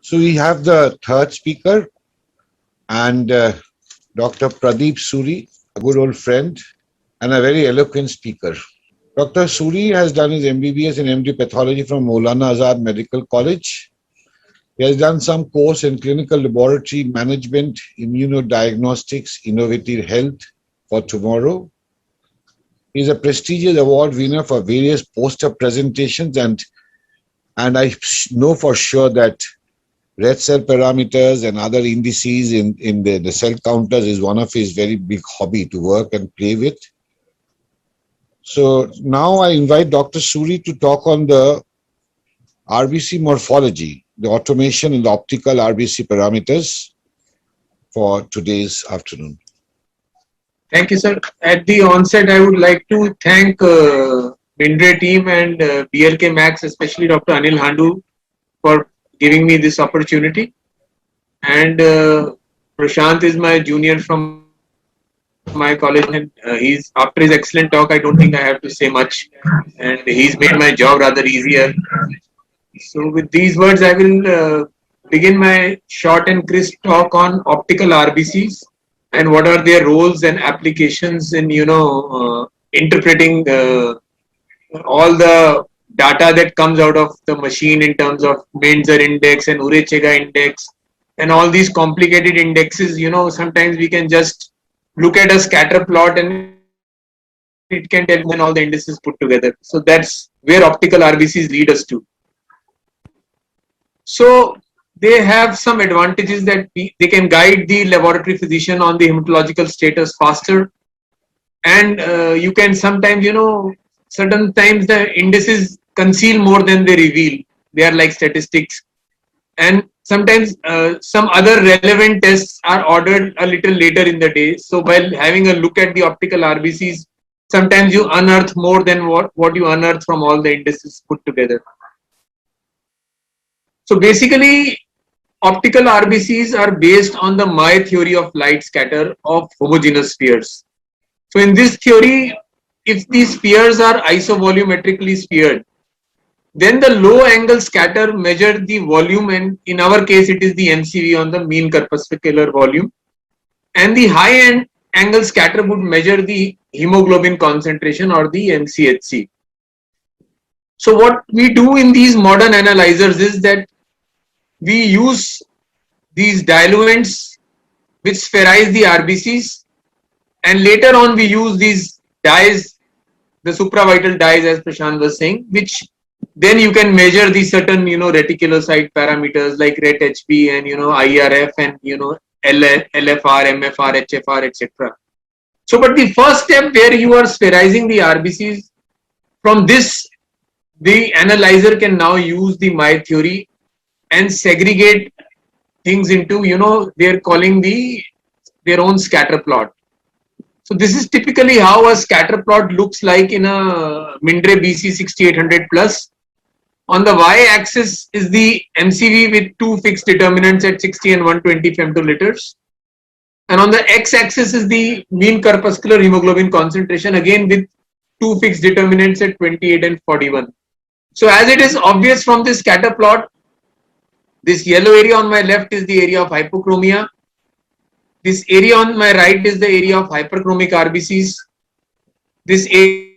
So we have the third speaker and Dr. Pradeep Suri, a good old friend and a very eloquent speaker. Dr. Suri has done his MBBS and MD pathology from Maulana Azad Medical College. He has done some course in clinical laboratory management, immunodiagnostics, innovative health for tomorrow. He is a prestigious award winner for various poster presentations, and I know for sure that red cell parameters and other indices in the cell counters is one of his very big hobby to work and play with. So now I invite Dr. Suri to talk on the RBC morphology, the automation and the optical RBC parameters for today's afternoon. Thank you, sir. At the onset, I would like to thank Mindre team and BLK Max, especially Dr. Anil Handu, for giving me this opportunity. And Prashant is my junior from my college, and he's after his excellent talk, I don't think I have to say much, and he's made my job rather easier. So with these words, I will begin my short and crisp talk on optical RBCs and what are their roles and applications in interpreting all the data that comes out of the machine in terms of Menzer index and Urechega index and all these complicated indexes. Sometimes we can just look at a scatter plot and it can tell when all the indices put together. So that's where optical RBCs lead us to. So they have some advantages that they can guide the laboratory physician on the hematological status faster, and you can sometimes, certain times the indices conceal more than they reveal. They are like statistics, and sometimes some other relevant tests are ordered a little later in the day. So while having a look at the optical RBCs, sometimes you unearth more than what you unearth from all the indices put together. So basically, optical RBCs are based on the Mie theory of light scatter of homogeneous spheres. So in this theory, if these spheres are isovolumetrically sphered, then the low angle scatter measures the volume, and in our case it is the MCV on the mean corpuscular volume, and the high angle scatter would measure the hemoglobin concentration or the MCHC. So what we do in these modern analyzers is that we use these diluents which spherize the RBCs, and later on we use these dyes, the supravital dyes as Prashant was saying, which then you can measure the certain reticulocyte parameters like RET-HB and IRF and LFR, MFR, HFR, etc. So but the first step where you are spherizing the RBCs, from this the analyzer can now use the Mie theory and segregate things into, they're calling their own scatter plot. So this is typically how a scatter plot looks like in a Mindre BC 6800 plus. On the y-axis is the MCV with two fixed determinants at 60 and 120 femtoliters. And on the x-axis is the mean corpuscular hemoglobin concentration, again with two fixed determinants at 28 and 41. So as it is obvious from this scatter plot, this yellow area on my left is the area of hypochromia. This area on my right is the area of hyperchromic RBCs. This area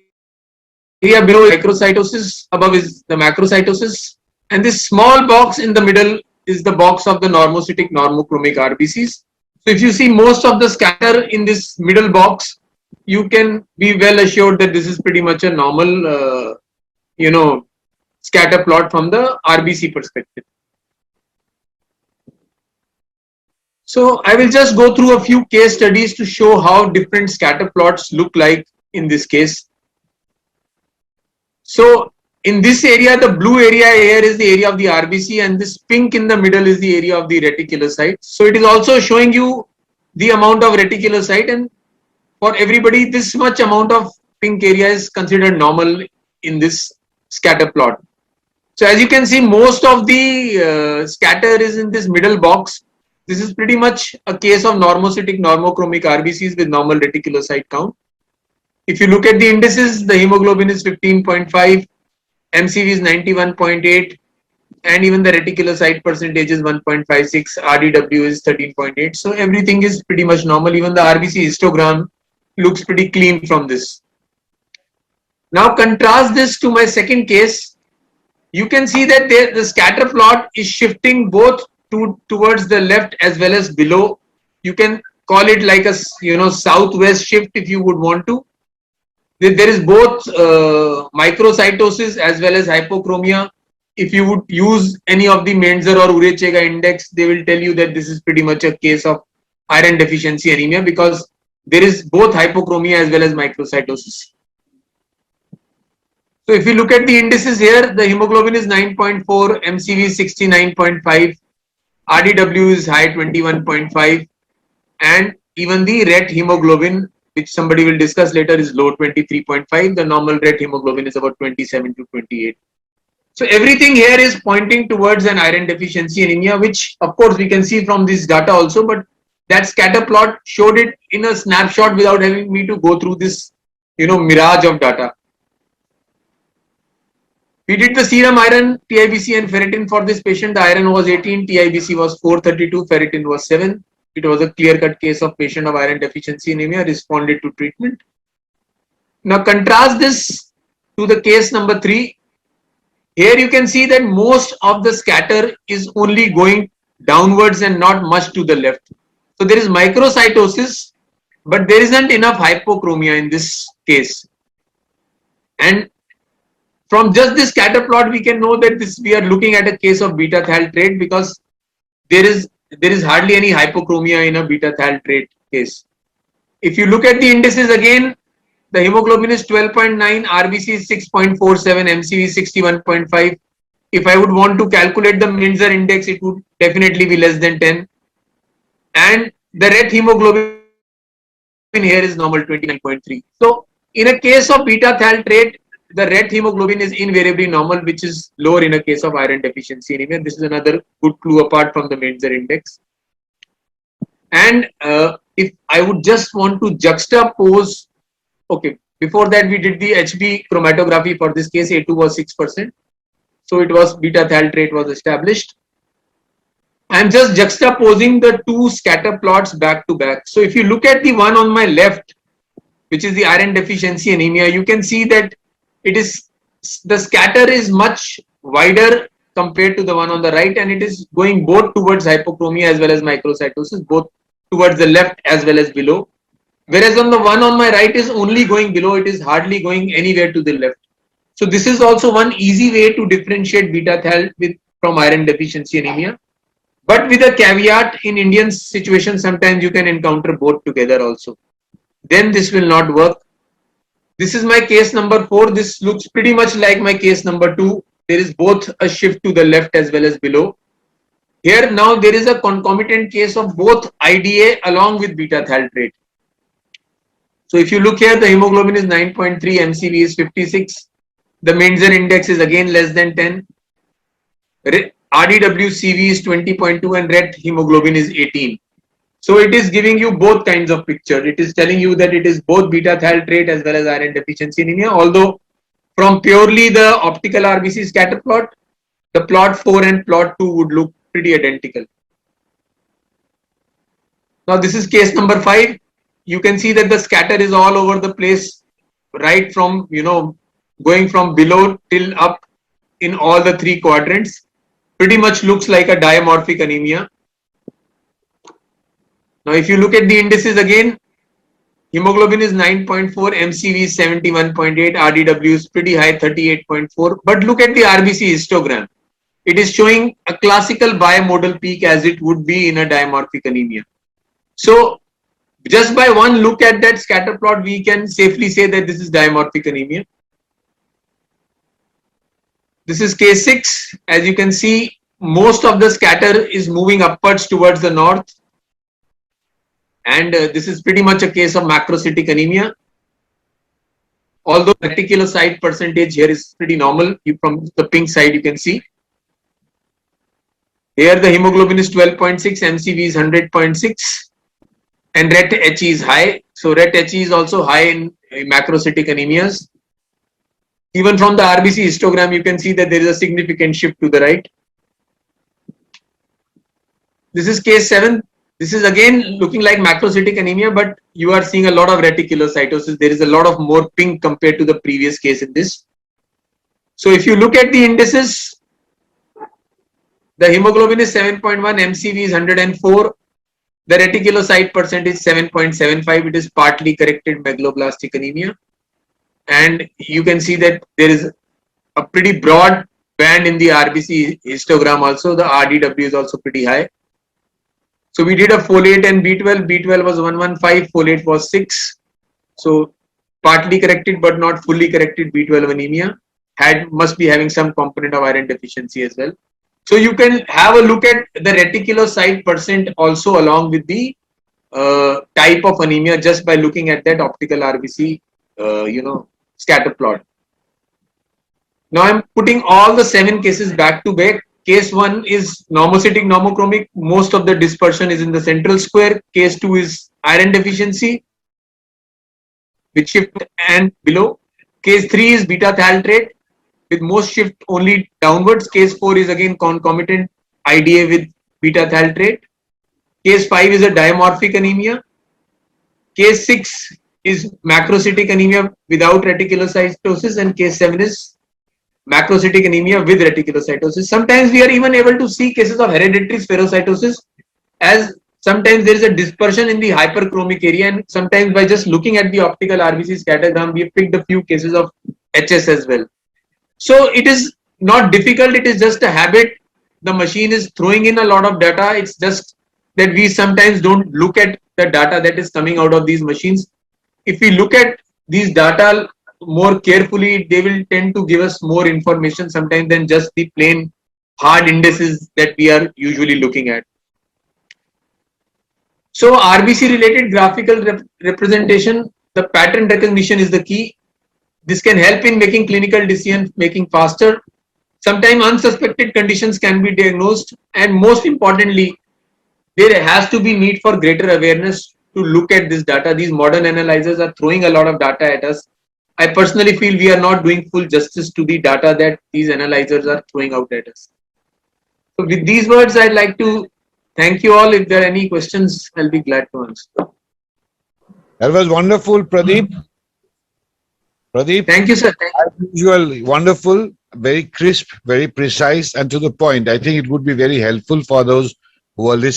below is microcytosis, above is the macrocytosis. And this small box in the middle is the box of the normocytic normochromic RBCs. So if you see most of the scatter in this middle box, you can be well assured that this is pretty much a normal, scatter plot from the RBC perspective. So I will just go through a few case studies to show how different scatter plots look like in this case. So in this area, the blue area here is the area of the RBC, and this pink in the middle is the area of the reticulocyte. So it is also showing you the amount of reticulocyte, and for everybody this much amount of pink area is considered normal in this scatter plot. So as you can see, most of the scatter is in this middle box. This is pretty much a case of normocytic normochromic RBCs with normal reticulocyte count. If you look at the indices, the hemoglobin is 15.5, MCV is 91.8, and even the reticulocyte percentage is 1.56, RDW is 13.8. So everything is pretty much normal. Even the RBC histogram looks pretty clean from this. Now contrast this to my second case. You can see that the scatter plot is shifting both towards the left as well as below. You can call it like a southwest shift if you would want to. There is both microcytosis as well as hypochromia. If you would use any of the Menzer or Urechega index, they will tell you that this is pretty much a case of iron deficiency anemia because there is both hypochromia as well as microcytosis. So if you look at the indices here, the hemoglobin is 9.4, MCV is 69.5, RDW is high 21.5, and even the ret hemoglobin, which somebody will discuss later, is low 23.5. The normal ret hemoglobin is about 27 to 28. So everything here is pointing towards an iron deficiency anemia, which of course we can see from this data also, but that scatter plot showed it in a snapshot without having me to go through this, mirage of data. We did the serum iron, TIBC and ferritin for this patient. The iron was 18, TIBC was 432, ferritin was 7. It was a clear-cut case of patient of iron deficiency anemia, responded to treatment. Now contrast this to the case number 3. Here you can see that most of the scatter is only going downwards and not much to the left. So there is microcytosis, but there isn't enough hypochromia in this case. And from just this scatter plot, we can know that we are looking at a case of beta thal trait because there is hardly any hypochromia in a beta thal trait case. If you look at the indices again, the hemoglobin is 12.9, RBC is 6.47, MCV is 61.5. If I would want to calculate the Menzer index, it would definitely be less than 10. And the ret hemoglobin here is normal 29.3. So in a case of beta thal trait, the ret hemoglobin is invariably normal, which is lower in a case of iron deficiency anemia. This is another good clue apart from the Menzer index. And if I would just want to juxtapose, okay, before that we did the HB chromatography for this case, A2 was 6%. So it was beta thal trait was established. I am just juxtaposing the two scatter plots back to back. So if you look at the one on my left, which is the iron deficiency anemia, you can see that the scatter is much wider compared to the one on the right, and it is going both towards hypochromia as well as microcytosis, both towards the left as well as below. Whereas on the one on my right is only going below, it is hardly going anywhere to the left. So this is also one easy way to differentiate beta thal from iron deficiency anemia. But with a caveat, in Indian situation, sometimes you can encounter both together also. Then this will not work. This is my case number 4. This looks pretty much like my case number 2. There is both a shift to the left as well as below. Here now there is a concomitant case of both IDA along with beta thal trait. So if you look here, the hemoglobin is 9.3, MCV is 56. The Menzer index is again less than 10. RDW CV is 20.2 and ret hemoglobin is 18. So it is giving you both kinds of picture. It is telling you that it is both beta thal trait as well as iron deficiency anemia. Although from purely the optical RBC scatter plot, the plot 4 and plot 2 would look pretty identical. Now this is case number 5. You can see that the scatter is all over the place, right from, going from below till up in all the 3 quadrants. Pretty much looks like a dimorphic anemia. Now if you look at the indices again, hemoglobin is 9.4, MCV is 71.8, RDW is pretty high, 38.4. But look at the RBC histogram. It is showing a classical bimodal peak as it would be in a dimorphic anemia. So just by one look at that scatter plot, we can safely say that this is dimorphic anemia. This is case 6. As you can see, most of the scatter is moving upwards towards the north. And this is pretty much a case of macrocytic anemia. Although reticulocyte percentage here is pretty normal. From the pink side, you can see. Here the hemoglobin is 12.6, MCV is 100.6. And ret HE is high. So ret HE is also high in macrocytic anemias. Even from the RBC histogram, you can see that there is a significant shift to the right. This is case 7. This is again looking like macrocytic anemia, but you are seeing a lot of reticulocytosis. There is a lot of more pink compared to the previous case in this. So if you look at the indices, the hemoglobin is 7.1, MCV is 104, the reticulocyte percent is 7.75. It is partly corrected megaloblastic anemia. And you can see that there is a pretty broad band in the RBC histogram also. The RDW is also pretty high. So we did a folate and B12. B12 was 115, folate was 6. So partly corrected but not fully corrected B12 anemia. Must be having some component of iron deficiency as well. So you can have a look at the reticulocyte percent also along with the type of anemia just by looking at that optical RBC, scatter plot. Now I'm putting all the 7 cases back to back. Case 1 is normocytic normochromic. Most of the dispersion is in the central square. Case 2 is iron deficiency with shift and below. Case 3 is beta thaltrate with most shift only downwards. Case 4 is again concomitant IDA with beta thaltrate. Case 5 is a dimorphic anemia. Case 6 is macrocytic anemia without reticulocytosis, and case 7 is macrocytic anemia with reticulocytosis. Sometimes we are even able to see cases of hereditary spherocytosis, as sometimes there is a dispersion in the hyperchromic area, and sometimes by just looking at the optical RBC scattergram, we have picked a few cases of HS as well. So it is not difficult, it is just a habit. The machine is throwing in a lot of data. It's just that we sometimes don't look at the data that is coming out of these machines. If we look at these data more carefully, they will tend to give us more information sometimes than just the plain hard indices that we are usually looking at. So RBC related graphical representation, the pattern recognition is the key. This can help in making clinical decision making faster. Sometimes unsuspected conditions can be diagnosed, and most importantly, there has to be need for greater awareness to look at this data. These modern analyzers are throwing a lot of data at us. I personally feel we are not doing full justice to the data that these analyzers are throwing out at us. So with these words, I'd like to thank you all. If there are any questions, I'll be glad to answer. That was wonderful, Pradeep. Pradeep, thank you, sir. As usual, wonderful, very crisp, very precise, and to the point. I think it would be very helpful for those who are listening.